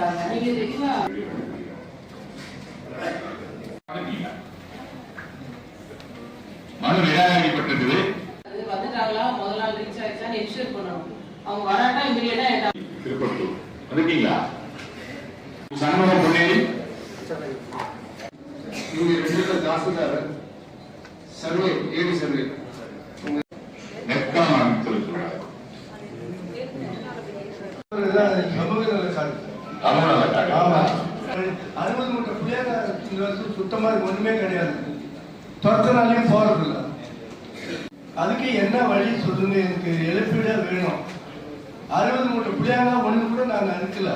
கொடுத்தாங்க. நீங்க தெரியுமா மனு நிராகரிக்கப்பட்டிருக்குது. அது வந்துட்டாங்களா முதல் நாள் ரீச் ஆயிடுச்சான்னு என்ஷூர் பண்ணணும். அவங்க வராட்டா இமிடியேட்டா திருப்பத்தூர் வந்துட்டீங்களா? சண்முகம் பொன்னேரி நீங்க ரெண்டு தாசில்தார் சர்வே ஏடி சர்வே நெற்காம் சொல்லுறாங்க. அறுபது மூட்டை பிள்ளைங்க சுத்தமா ஒண்ணுமே கிடையாது. துரத்தினாலையும் போறது இல்லை. அதுக்கு என்ன வழி சொல்லுங்க, எனக்கு இழப்பீட வேணும். 60 மூட்டை பிள்ளைங்க ஒண்ணு கூட நாங்க அறுக்கல.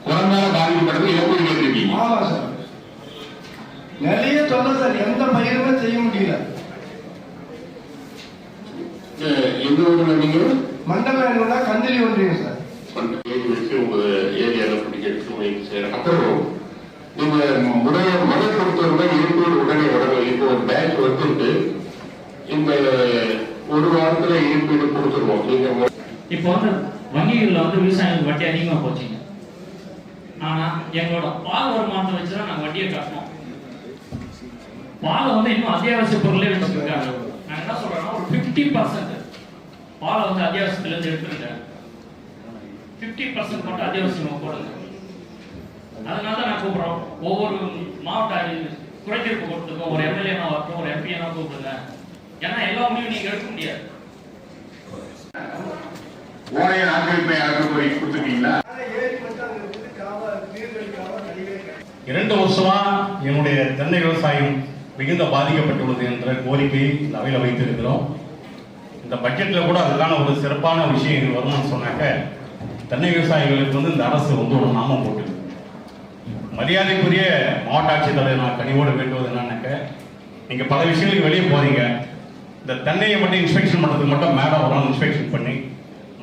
கொரோனால பாதிக்கப்பட்டது இழப்பீடு கேட்டிருக்கீங்க? ஆமா சார், நிறைய தொல்லை சார், எந்த பயிருமே செய்ய முடியல. எந்த ஊர்ல நீங்க? மண்டபம் கந்தலி ஒன்றியம் சார். உங்க ஏரியால அப்புறம் நீங்க முதல் பொறுத்தவரை இழப்பீடு உடனே உடனே இப்போ ஒரு பேங்க் வந்துட்டு இந்த ஒரு வாரத்துல இழப்பீடு கொடுத்துருவோம். நீங்க இப்போ வந்து வங்கிகளில் வந்து விவசாயிகளுக்கு வட்டி அதிகமாக போச்சுங்க. ஆனால் எங்களோட பால் வருமானத்தை வச்சு தான் நாங்கள் வட்டியை கட்டணும். பாலை வந்து இன்னும் அத்தியாவசிய பொருளே வச்சுருக்காங்க. நான் என்ன சொல்கிறேன்னா ஒரு 50% பாலை வந்து அத்தியாவசியத்துலேருந்து எடுத்துருங்க, 50% மட்டும் அத்தியாவசியமாக போடுங்க. அதனால தான் நான் கூப்பிட்றோம், ஒவ்வொரு மாவட்ட குறைதீர்ப்பு கொடுத்துருக்கோம். ஒரு எம்எல்ஏனா வரட்டும், ஒரு எம்பினா கூப்பிடுங்க. ஏன்னா எல்லாமே நீங்க எடுக்க முடியாது. ஓனைய ஆக்கிரமிப்பை அகற்றி கொடுத்துருக்கீங்களா? 2 வருஷமா என்னுடைய தென்னை விவசாயம் மிகுந்த பாதிக்கப்பட்டுள்ளது என்ற கோரிக்கை இந்த அவையில் வைத்திருக்கிறோம். இந்த பட்ஜெட்ல கூட அதுக்கான ஒரு சிறப்பான விஷயம் வரும்னு சொன்னாக்க, தென்னை விவசாயிகளுக்கு வந்து இந்த அரசு வந்து ஒரு நாமம் போட்டு மரியாதைக்குரிய மாவட்ட ஆட்சித்தலைவர் நான் கனிவோடு வேண்டுவது என்னன்னாக்க, நீங்க பல விஷயங்களுக்கு வெளியே போறீங்க, இந்த தென்னையை மட்டும் இன்ஸ்பெக்ஷன் பண்ணுறதுக்கு மட்டும் மேடம் ஒரு இன்ஸ்பெக்ஷன் பண்ணி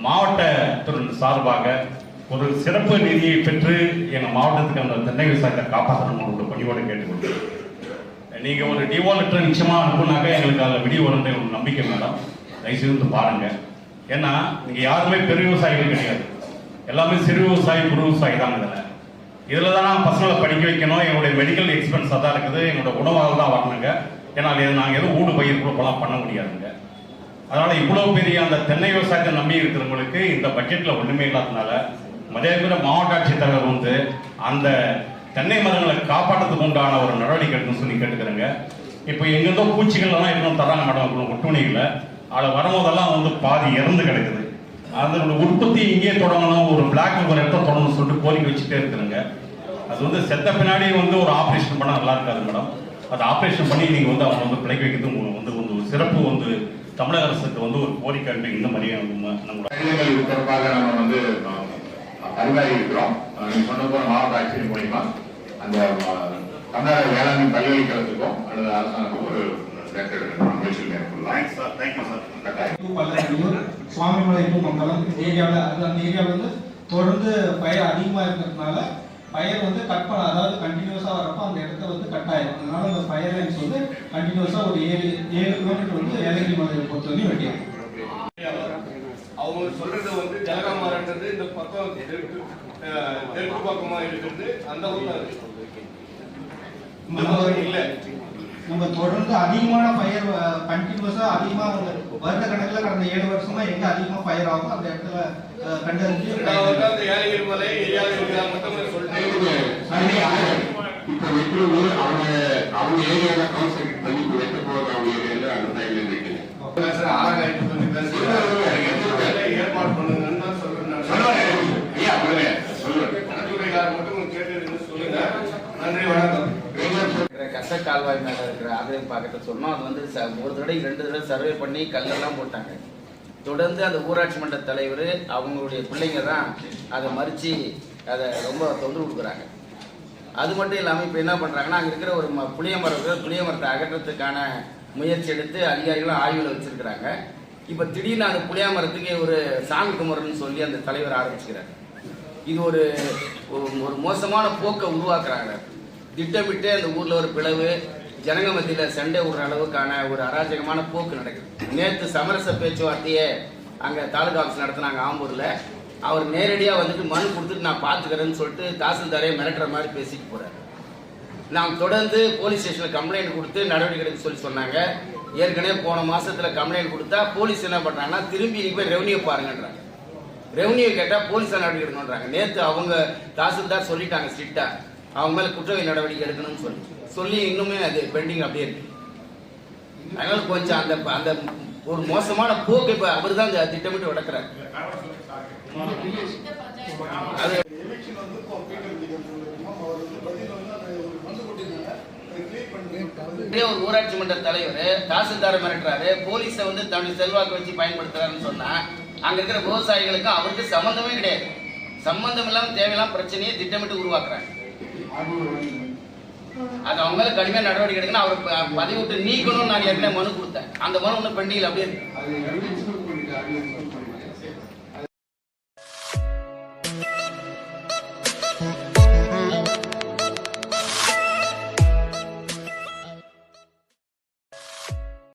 மாவட்டத்தின் சார்பாக ஒரு சிறப்பு நிதியை பெற்று எங்கள் மாவட்டத்துக்கு அந்த தென்னை விவசாயத்தை காப்பாற்றணும் பணியோடு கேட்டுக்கொள்கிறேன். நீங்க ஒரு டிஓ லெட்டர் நிச்சயமா அனுப்புனாக்க எங்களுக்கு அதில் விடிய வரும்ன்ற ஒரு நம்பிக்கை மேடம். தயவுசெய்து பாருங்க. ஏன்னா நீங்க யாருமே பெரு விவசாயிகள் கிடையாது, எல்லாமே சிறு விவசாயி குறு விவசாயி தான். இதில் தான் நான் பசங்களை படிக்க வைக்கணும். என்னுடைய மெடிக்கல் எக்ஸ்பென்ஸ் அதான் இருக்குது, என்னோட உணவாக தான் வரணுங்க. ஏன்னா நாங்கள் எதுவும் ஊடு பயிர் குழப்பெல்லாம் பண்ண முடியாதுங்க. அதனால இவ்வளவு பெரிய அந்த தென்னை விவசாயத்தை நம்பி இருக்கிறவங்களுக்கு இந்த பட்ஜெட்ல ஒண்ணுமே இல்லாதனால மதியாகுற மாவட்ட ஆட்சித்தலைவர் வந்து அந்த தென்னை மரங்களை காப்பாற்றுறதுக்கு உண்டான ஒரு நடவடிக்கை எடுக்கணும்னு சொல்லி கேட்டுக்கிறேங்க. இப்போ எங்கிருந்தோ பூச்சிகள் எல்லாம் இன்னும் தராங்க மேடம் ஒட்டுணிகளை, அதில் வரும்போதெல்லாம் வந்து பாதி இறந்து கிடக்குது. அதனோட உற்பத்தி இங்கே தொடங்கணும், ஒரு பிளாக் ஒரு இடத்த தொடங்கணும்னு சொல்லிட்டு கோரிக்கை வச்சுட்டே இருக்குதுங்க. அது வந்து செத்த பின்னாடி வந்து ஒரு ஆப்ரேஷன் பண்ணால் நல்லா இருக்காது மேடம். அது ஆப்ரேஷன் பண்ணி நீங்கள் வந்து அவங்க வந்து பிழைக்க வைக்கிறது வந்து ஒரு சிறப்பு வந்து தமிழக அரசுக்கு வந்து ஒரு கோரிக்கை இந்த மாதிரியே நம்மளோட தொடர்பாக நம்ம வந்து அறிவாகி இருக்கிறோம். சொன்ன போற மாவட்ட ஆட்சியர் மூலியமா அந்த தமிழக வேளாண்மை பல்கலைக்கழகத்துக்கும் அல்லது அரசாங்கத்துக்கும் ஒரு சுவாமிமலை டு மங்கலம் ஏரியாவில் அந்த ஏரியாவில் வந்து தொடர்ந்து பயிர் அதிகமாக இருக்கிறதுனால பயிர் வந்து கட் பண்ண, அதாவது கண்டினியூஸாக வரப்போ அந்த இடத்த வந்து கட் ஆயிடும். அதனால அந்த ஃபயர் லைன்ஸ் வந்து கண்டினியூஸாக ஒரு 7 கிலோமீட்டர் வந்து ஏலகிரி மலையை பொறுத்த வரைக்கும் வெட்டியாகும். அவங்க சொல்றது வந்து ஜலகாமரன்றது இந்த பக்கம் தெற்கு பக்கமா இருக்கிறது, அந்த ஊர்ல இல்லை. நம்ம தொடர்ந்து அதிகமான பயிர் கண்டினியூஸா அதிகமாக வருட கணக்கில் கடந்த 7 வருஷமா எங்க அதிகமாக பயிர் ஆகும் அந்த இடத்துல கண்டறிஞ்சு அந்த ஏலகிரி மலை ஏரியாவில் மட்டும் சொல்லிட்டு அவங்க ஏரியால கான்சென்ட்ரேட் பண்ணி வெட்ட போறது அவங்க ஏரியால அந்த டைம்ல இருக்கு ஏற்பாடு பண்ணுங்கன்னு தான் சொல்றேன். மட்டும் கேட்டு சொல்லுங்க. நன்றி, வணக்கம். கட்ட கால்வாய் மேல இருக்கிற ஆதரவு பார்க்கறது சொன்னோம். அது வந்து ஒரு தடவை 2 தடவை சர்வே பண்ணி கல்லெல்லாம் போட்டாங்க. தொடர்ந்து அந்த ஊராட்சி மன்ற தலைவர் அவங்களுடைய பிள்ளைங்க தான் அதை மறித்து அதை ரொம்ப தொந்தரவு கொடுக்குறாங்க. அது மட்டும் இல்லாமல் இப்போ என்ன பண்ணுறாங்கன்னா, அங்கே இருக்கிற ஒரு புளிய மரத்தை அகற்றத்துக்கான முயற்சி எடுத்து அதிகாரிகளும் ஆய்வில் வச்சிருக்கிறாங்க. இப்போ திடீர்னு அந்த புளிய மரத்துக்கு ஒரு சாமி குமரன்னு சொல்லி அந்த தலைவர் ஆரம்பிச்சுக்கிறார். இது ஒரு மோசமான போக்கை உருவாக்குறாங்க. திட்டமிட்டு அந்த ஊரில் ஒரு பிளவு, ஜனங்க மத்தியில் சண்டை விடுற அளவுக்கான ஒரு அராஜகமான போக்கு நடக்குது. நேற்று சமரச பேச்சுவார்த்தையே அங்கே தாலுகா ஆஃபீஸ் நடத்தினாங்க ஆம்பூரில். அவர் நேரடியாக வந்துட்டு மனு கொடுத்துட்டு நான் பார்த்துக்கிறேன்னு சொல்லிட்டு தாசில்தாரே மிரட்டுற மாதிரி பேசிட்டு போறாரு. நான் தொடர்ந்து போலீஸ் ஸ்டேஷனில் கம்ப்ளைண்ட் கொடுத்து நடவடிக்கை எடுக்க சொல்லி சொன்னாங்க. ஏற்கனவே போன மாசத்துல கம்ப்ளைண்ட் கொடுத்தா போலீஸ் என்ன பண்றாங்கன்னா திரும்பி நீ போய் ரெவன்யூ பாருங்கன்றாங்க. ரெவன்யூ கேட்டா போலீஸ் நடவடிக்கை எடுக்கணும்ன்றாங்க. நேற்று அவங்க தாசில்தார் சொல்லிட்டாங்க ஸ்ட்ரிக்டா அவங்க மேல குற்றவியல் நடவடிக்கை எடுக்கணும்னு சொல்லி இன்னுமே அது பெண்டிங் அப்படியே இருக்கு. அதனால கொஞ்சம் அந்த அந்த ஒரு மோசமான போக்கு இப்ப அவர் தான் திட்டமிட்டு நடக்கிறார். ஒரு ஊராட்சி மன்ற தலைவர் தாசில்தார் மிரட்டுறாரு, போலீஸை வந்து தன்னுடைய செல்வாக்கு வச்சு பயன்படுத்துறாருன்னு சொன்னா அங்க இருக்கிற விவசாயிகளுக்கு அவருக்கு சம்பந்தமே கிடையாது. சம்பந்தம் இல்லாம தேவையில்லாம பிரச்சனையை திட்டமிட்டு உருவாக்குறாங்க. அது அவங்க மேல கடுமையா நடவடிக்கை எடுக்கணும். அவர் பதவி விட்டு நீக்கணும்னு நான் ஏற்கனவே மனு கொடுத்தேன். அந்த மனு ஒன்றும் பெண்டிங் அப்படியே இருக்கு.